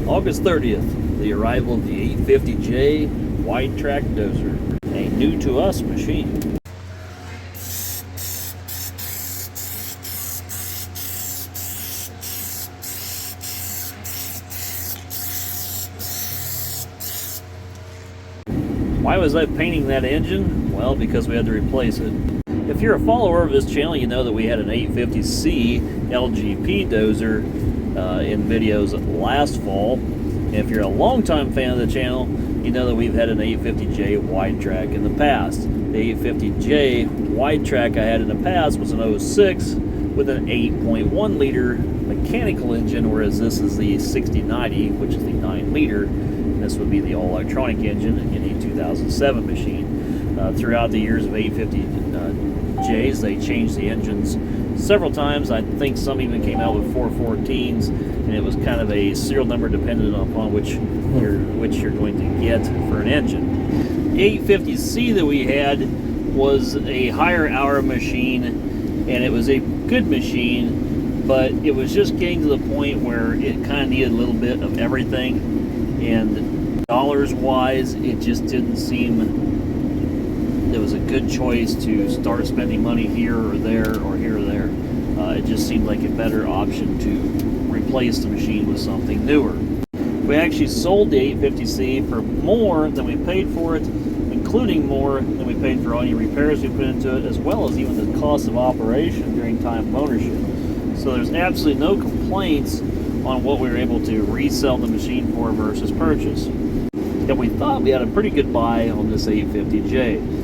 August 30th, the arrival of the 850J wide track dozer, a new to us machine. Why was I painting that engine? Well, because we had to replace it. If you're a follower of this channel, you know that we had an 850C LGP dozer in videos last fall. And if you're a longtime fan of the channel, you know that we've had an 850J wide track in the past. The 850J wide track I had in the past was an 06 with an 8.1 liter mechanical engine, whereas this is the 6090, which is the 9 liter. And this would be the all-electronic engine in a 2007 machine. Throughout the years of 850Js, they changed the engines several times. I think some even came out with 414s, and it was kind of a serial number dependent upon which you're going to get for an engine. The 850C that we had was a higher hour machine, and it was a good machine, but it was just getting to the point where it kind of needed a little bit of everything, and dollars wise it just didn't seem it was a good choice to start spending money here or there or here or there. It just seemed like a better option to replace the machine with something newer. We actually sold the 850C for more than we paid for it, including more than we paid for any repairs we put into it, as well as even the cost of operation during time of ownership. So there's absolutely no complaints on what we were able to resell the machine for versus purchase. And we thought we had a pretty good buy on this 850J.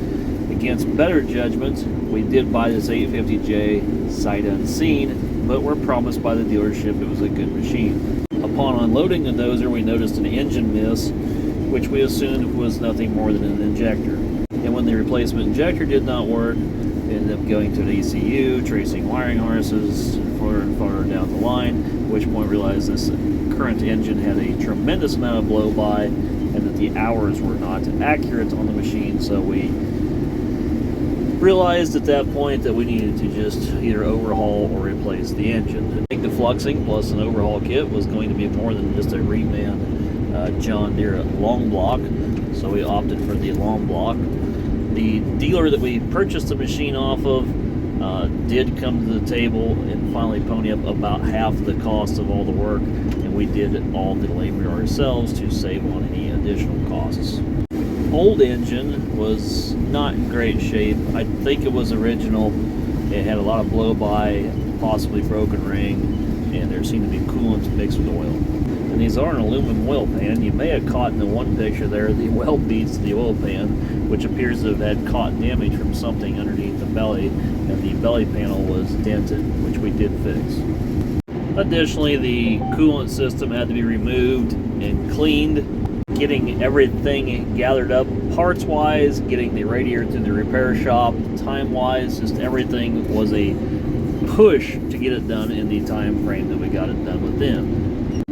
Against better judgment, we did buy this 850J sight unseen, but we're promised by the dealership it was a good machine. Upon unloading the dozer, we noticed an engine miss, which we assumed was nothing more than an injector. And when the replacement injector did not work, we ended up going to an ECU, tracing wiring harnesses far and far down the line, at which point we realized this current engine had a tremendous amount of blow-by and that the hours were not accurate on the machine, so we realized at that point that we needed to just either overhaul or replace the engine. The defluxing plus an overhaul kit was going to be more than just a reman John Deere long block, so we opted for the long block. The dealer that we purchased the machine off of did come to the table and finally pony up about half the cost of all the work, and we did all the labor ourselves to save on any additional costs. Old engine was not in great shape. I think it was original. It had a lot of blow-by, possibly broken ring, and there seemed to be coolant mixed with oil. And these are an aluminum oil pan. You may have caught in the one picture there the weld beads to the oil pan, which appears to have had caught damage from something underneath the belly, and the belly panel was dented, which we did fix. Additionally, the coolant system had to be removed and cleaned. Getting everything gathered up parts-wise, getting the radiator to the repair shop, time-wise, just everything was a push to get it done in the time frame that we got it done within.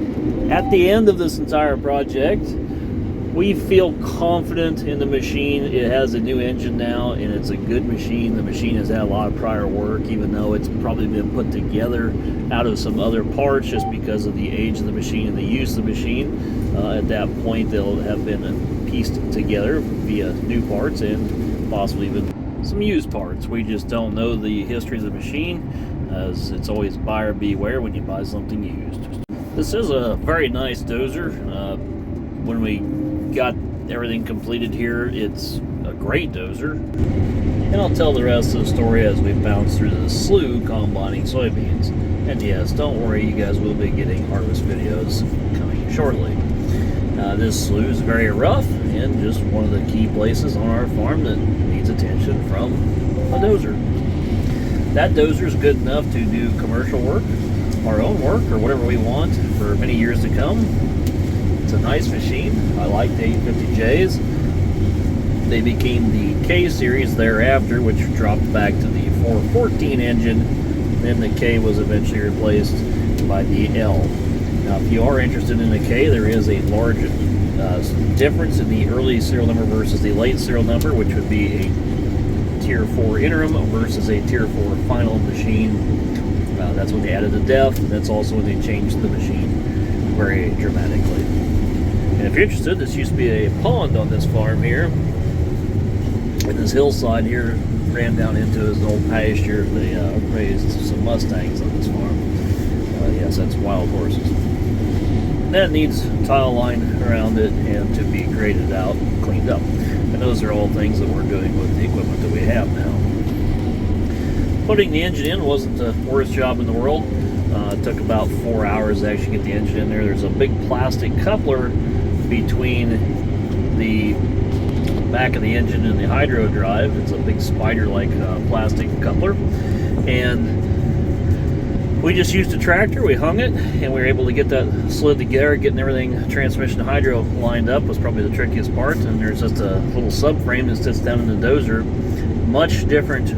At the end of this entire project, we feel confident in the machine. It has a new engine now, and it's a good machine. The machine has had a lot of prior work, even though it's probably been put together out of some other parts just because of the age of the machine and the use of the machine. At that point, they'll have been pieced together via new parts and possibly even some used parts. We just don't know the history of the machine, as it's always buyer beware when you buy something used. This is a very nice dozer. When we got everything completed here, it's a great dozer. And I'll tell the rest of the story as we bounce through the slough combining soybeans. And yes, don't worry, you guys will be getting harvest videos coming shortly. This slough is very rough and just one of the key places on our farm that needs attention from a dozer. That dozer is good enough to do commercial work, our own work, or whatever we want for many years to come. It's a nice machine. I like the 850Js. They became the K series thereafter, which dropped back to the 414 engine. Then the K was eventually replaced by the L. Now, if you are interested in the K, there is a large difference in the early serial number versus the late serial number, which would be a Tier 4 interim versus a Tier 4 final machine. That's when they added the def, and that's also when they changed the machine. very dramatically. And if you're interested, this used to be a pond on this farm here. And this hillside here ran down into his old pasture. They raised some Mustangs on this farm. Yes, that's wild horses. That needs tile line around it and to be graded out and cleaned up. And those are all things that we're doing with the equipment that we have now. Putting the engine in wasn't the worst job in the world. It took about 4 hours to actually get the engine in there. There's a big plastic coupler between the back of the engine and the hydro drive. It's a big spider-like plastic coupler. And we just used a tractor, we hung it, and we were able to get that slid together. Getting everything, transmission and hydro, lined up was probably the trickiest part. And there's just a little subframe that sits down in the dozer. Much different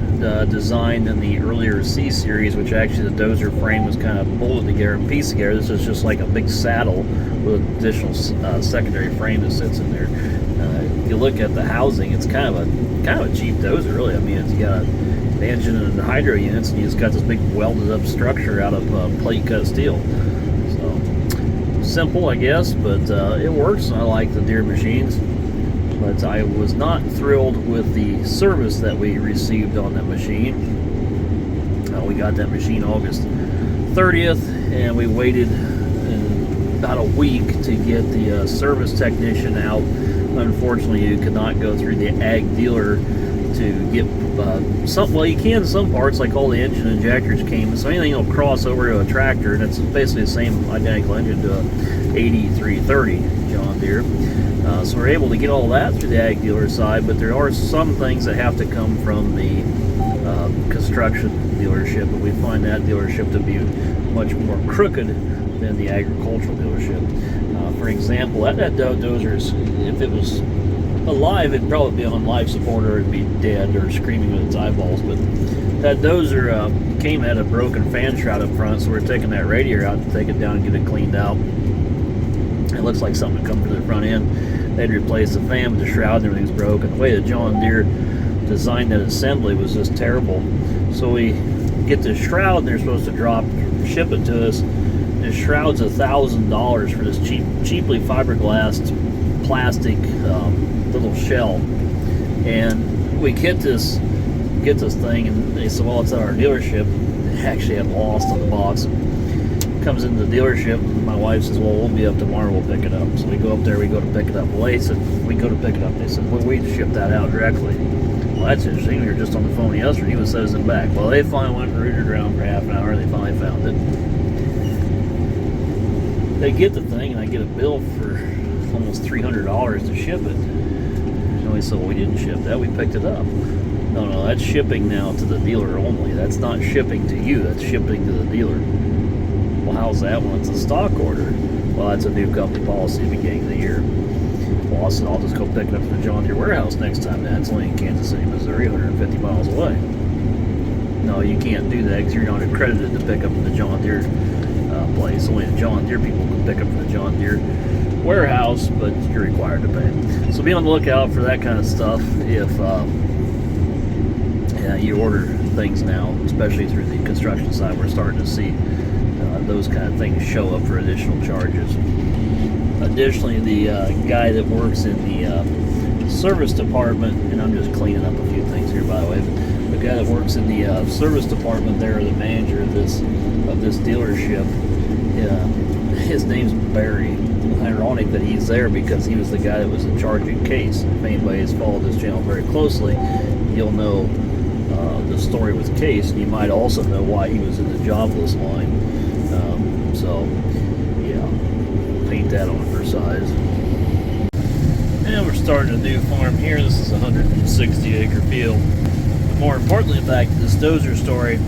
design than the earlier C series, which actually the dozer frame was kind of bolted together and pieced together. This is just like a big saddle with an additional secondary frame that sits in there. If you look at the housing, it's kind of a cheap dozer, really. I mean, it's got the engine and the hydro units, and you just got this big welded up structure out of plate cut steel. So simple, I guess, but it works. I like the Deere machines. But I was not thrilled with the service that we received on that machine. We got that machine August 30th, and we waited about a week to get the service technician out. Unfortunately, you could not go through the ag dealer to get some. Well, you can some parts, like all the engine injectors came. So anything will cross over to a tractor, and it's basically the same identical engine to a 8330 John Deere. So we're able to get all that through the ag dealer side, but there are some things that have to come from the construction dealership, and we find that dealership to be much more crooked than the agricultural dealership. For example, that dozer, if it was alive, it'd probably be on life support, or it'd be dead or screaming with its eyeballs. But that dozer had a broken fan shroud up front, so we're taking that radiator out to take it down and get it cleaned out. It looks like something come to the front end. They'd replaced the fan, but the shroud and everything's broken. The way that John Deere designed that assembly was just terrible. So we get this shroud, and they're supposed to ship it to us. This shroud's $1,000 for this cheaply fiberglassed plastic little shell. And we get this thing, and they said, well, it's at our dealership. They actually had lost on the box. Comes into the dealership, and my wife says, well, we'll be up tomorrow, we'll pick it up. So we go up there, we go to pick it up. Well, they said, we go to pick it up. They said, well, we ship that out directly. Well, that's interesting. We were just on the phone yesterday. He was sending it back. Well, they finally went and rooted around for half an hour, and they finally found it. They get the thing, and I get a bill for almost $300 to ship it. And we said, well, we didn't ship that, we picked it up. No, that's shipping now to the dealer only. That's not shipping to you, that's shipping to the dealer. Well, how's that when it's a stock order? Well, that's a new company policy at the beginning of the year. Well, I said, I'll just go pick it up from the John Deere warehouse next time. That's only in Kansas City, Missouri, 150 miles away. No, you can't do that because you're not accredited to pick up from the John Deere place. Only the John Deere people can pick up from the John Deere warehouse, but you're required to pay. So be on the lookout for that kind of stuff if you order things now, especially through the construction side. We're starting to see those kind of things show up for additional charges. Additionally, the guy that works in the service department, and I'm just cleaning up a few things here, by the way, but the guy that works in the service department there, the manager of this dealership, his name's Barry. Ironic that he's there because he was the guy that was in charge of Case. If anybody has followed this channel very closely, you'll know the story with Case, and you might also know why he was in the jobless line. So, yeah, paint that on for size. And we're starting a new farm here. This is a 160-acre field. But more importantly, back to this dozer story.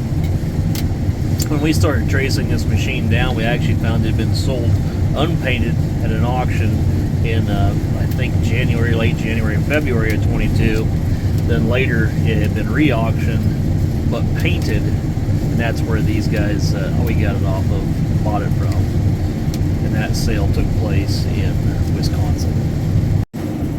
When we started tracing this machine down, we actually found it had been sold unpainted at an auction in, I think, late January and February of 22. Then later, it had been re-auctioned, but painted. And that's where these guys, we got it off of, bought it from. And that sale took place in Wisconsin.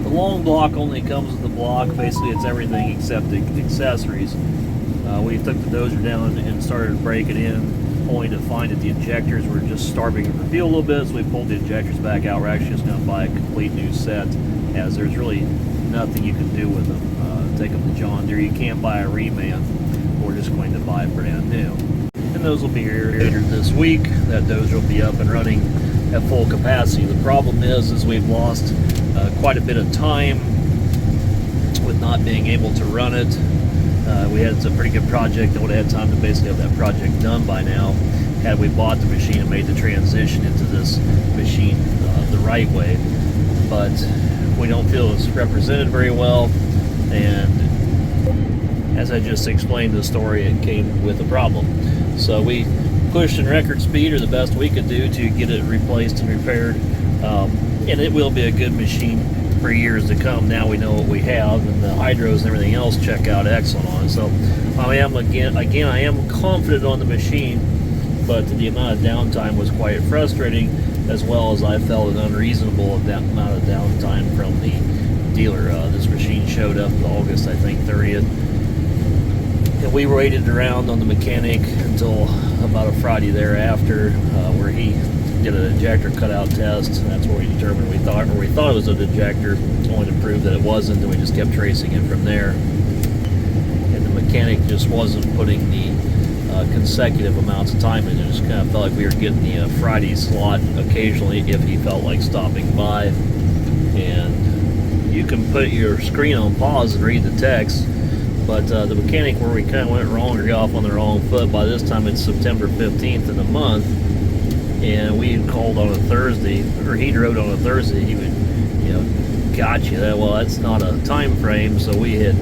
The long block only comes with the block. Basically, it's everything except the accessories. We took the dozer down and started breaking in only to find that the injectors were just starving for fuel a little bit, so we pulled the injectors back out. We're actually just going to buy a complete new set, as there's really nothing you can do with them. Take them to John Deere. You can't buy a reman. We're just going to buy brand new. And those will be here later this week. That dozer will be up and running at full capacity. The problem is we've lost quite a bit of time with not being able to run it. We had a pretty good project that would have had time to basically have that project done by now had we bought the machine and made the transition into this machine the right way. But we don't feel it's represented very well, and as I just explained the story, it came with a problem. So we pushed in record speed, or the best we could do, to get it replaced and repaired, and it will be a good machine for years to come. Now we know what we have, and the hydros and everything else check out excellent on it. So I am confident on the machine, but the amount of downtime was quite frustrating, as well as I felt an unreasonable amount of downtime from the dealer. This machine showed up August, I think, 30th, and we waited around on the mechanic until about a Friday thereafter, where he did an injector cutout test, and that's where we determined we thought it was an injector, only to prove that it wasn't, and we just kept tracing it from there. And the mechanic just wasn't putting the consecutive amounts of time in. It just kind of felt like we were getting the Friday slot occasionally if he felt like stopping by. And you can put your screen on pause and read the text, but the mechanic, where we kind of went wrong or got off on the wrong foot, by this time it's September 15th in the month, and we had called on a Thursday, or he wrote on a Thursday. He would, gotcha. Well, that's not a time frame, so we had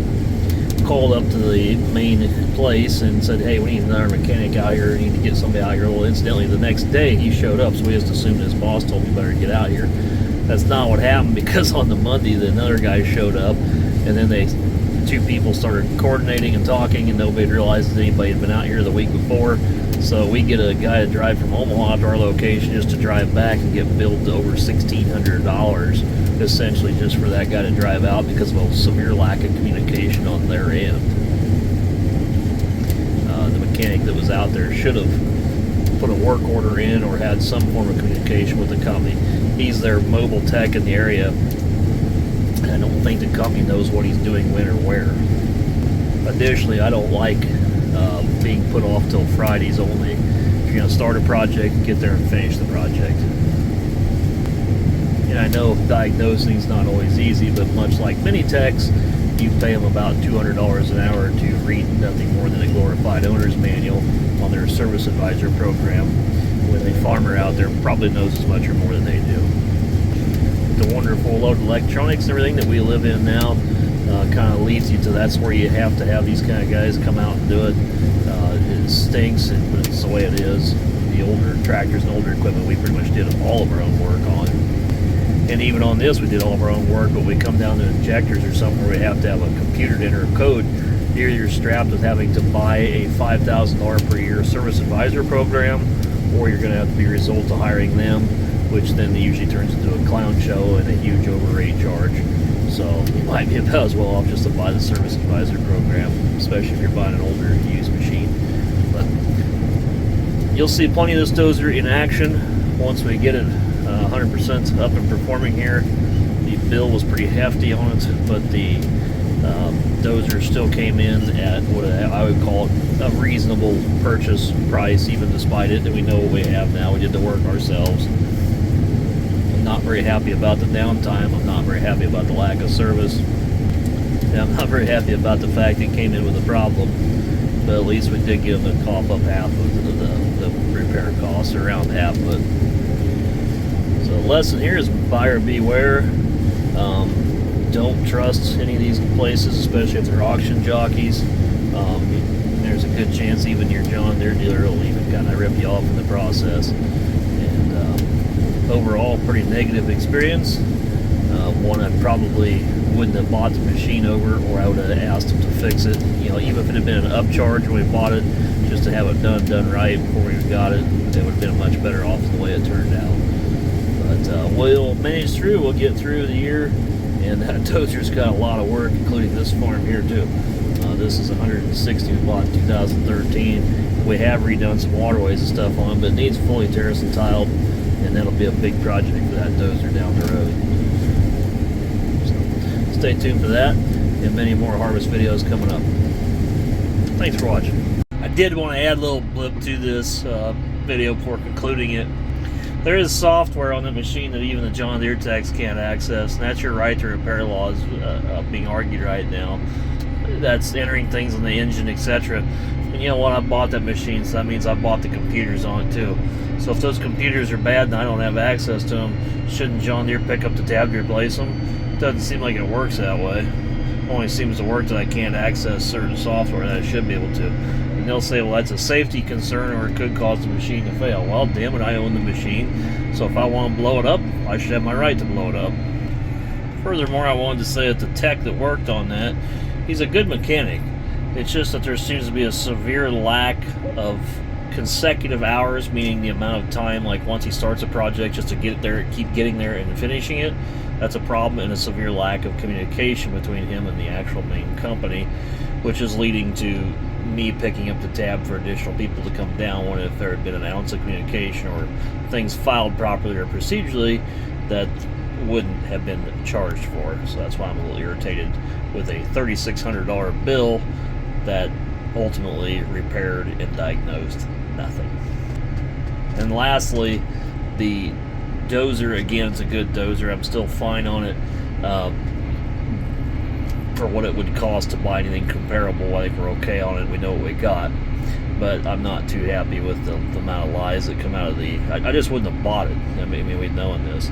called up to the main place and said, hey, we need another mechanic out here. We need to get somebody out here. Well, incidentally, the next day he showed up, so we just assumed his boss told me better get out here. That's not what happened, because on the Monday, another guy showed up, and then two people started coordinating and talking, and nobody realized that anybody had been out here the week before. So we get a guy to drive from Omaha to our location just to drive back and get billed over $1,600, essentially just for that guy to drive out because of a severe lack of communication on their end. The mechanic that was out there should have put a work order in or had some form of communication with the company. He's their mobile tech in the area, and I don't think the company knows what he's doing when or where. Additionally, I don't like being put off till Fridays only. If you're going to start a project, get there and finish the project. And I know diagnosing is not always easy, but much like many techs, you pay them about $200 an hour to read nothing more than a glorified owner's manual on their service advisor program, when the farmer out there probably knows as much or more than they do. The wonderful loaded electronics and everything that we live in now kind of leads you to, that's where you have to have these kind of guys come out and do it. It stinks, but it's the way it is. The older tractors and older equipment, we pretty much did all of our own work on. And even on this, we did all of our own work, but we come down to injectors or something where we have to have a computer to enter a code. Here you're strapped with having to buy a $5,000 per year service advisor program, or you're going to have to be a result of hiring them, which then usually turns into a clown show and a huge overrate charge. So you might be about as well off just to buy the service advisor program, especially if you're buying an older used machine. But you'll see plenty of this dozer in action once we get it 100% up and performing here. The bill was pretty hefty on it, but the dozer still came in at what I would call a reasonable purchase price, even despite it. And we know what we have now. We did the work ourselves. I'm not very happy about the downtime. I'm not very happy about the lack of service. And I'm not very happy about the fact it came in with a problem. But at least we did give them a cough up half of the repair costs, around half. But so the lesson here is buyer beware. Don't trust any of these places, especially if they're auction jockeys. There's a good chance even your John Deere dealer will even kind of rip you off in the process. And overall, pretty negative experience. One I probably wouldn't have bought the machine over, or I would have asked them to fix it. Even if it had been an upcharge when we bought it, just to have it done right before we got it, it would have been much better off than the way it turned out. But we'll manage through. We'll get through the year, and that dozer's got a lot of work, including this farm here too. This is 160 we bought in 2013. We have redone some waterways and stuff on it, but it needs fully terraced and tiled, and that'll be a big project for that dozer down the road. So stay tuned for that, and many more harvest videos coming up. Thanks for watching. I did want to add a little blip to this video before concluding it. There is software on the machine that even the John Deere techs can't access, and that's your right to repair laws being argued right now. That's entering things on the engine, etc. And you know what? I bought that machine, so that means I bought the computers on it too. So if those computers are bad and I don't have access to them, shouldn't John Deere pick up the tab to replace them? It doesn't seem like it works that way. It only seems to work that I can't access certain software that I should be able to. And they'll say, well, that's a safety concern, or it could cause the machine to fail. Well, damn it, I own the machine, so if I want to blow it up, I should have my right to blow it up. Furthermore, I wanted to say that the tech that worked on that, he's a good mechanic. It's just that there seems to be a severe lack of consecutive hours, meaning the amount of time, like once he starts a project, just to get there, keep getting there and finishing it. That's a problem, and a severe lack of communication between him and the actual main company, which is leading to me picking up the tab for additional people to come down when if there had been an ounce of communication or things filed properly or procedurally that wouldn't have been charged for. So that's why I'm a little irritated with a $3,600 bill that ultimately repaired and diagnosed nothing. And lastly, the dozer, again, it's a good dozer. I'm still fine on it. For what it would cost to buy anything comparable, I think we're okay on it. We know what we got, but I'm not too happy with the amount of lies that come out of the. I just wouldn't have bought it. I mean, we'd known this.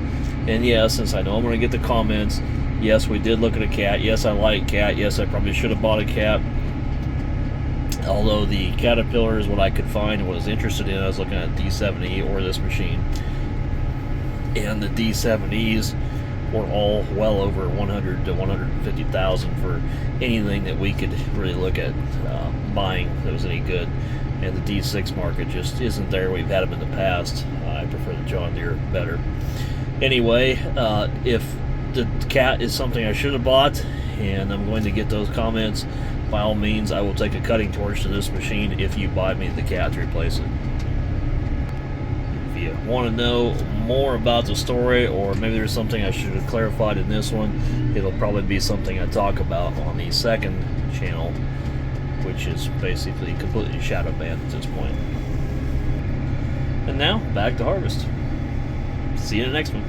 And yes, since I know I'm going to get the comments, yes, we did look at a cat. Yes, I like cat. Yes, I probably should have bought a cat. Although the Caterpillar is what I could find and was interested in. I was looking at D70 or this machine, and the D70s were all well over 100 to 150,000 for anything that we could really look at buying that was any good. And the D6 market just isn't there. We've had them in the past. I prefer the John Deere better. Anyway, if the cat is something I should have bought, and I'm going to get those comments, by all means, I will take a cutting torch to this machine if you buy me the cat to replace it. If you want to know more about the story, or maybe there's something I should have clarified in this one, it'll probably be something I talk about on the second channel, which is basically completely shadow banned at this point. And now, back to harvest. See you in the next one.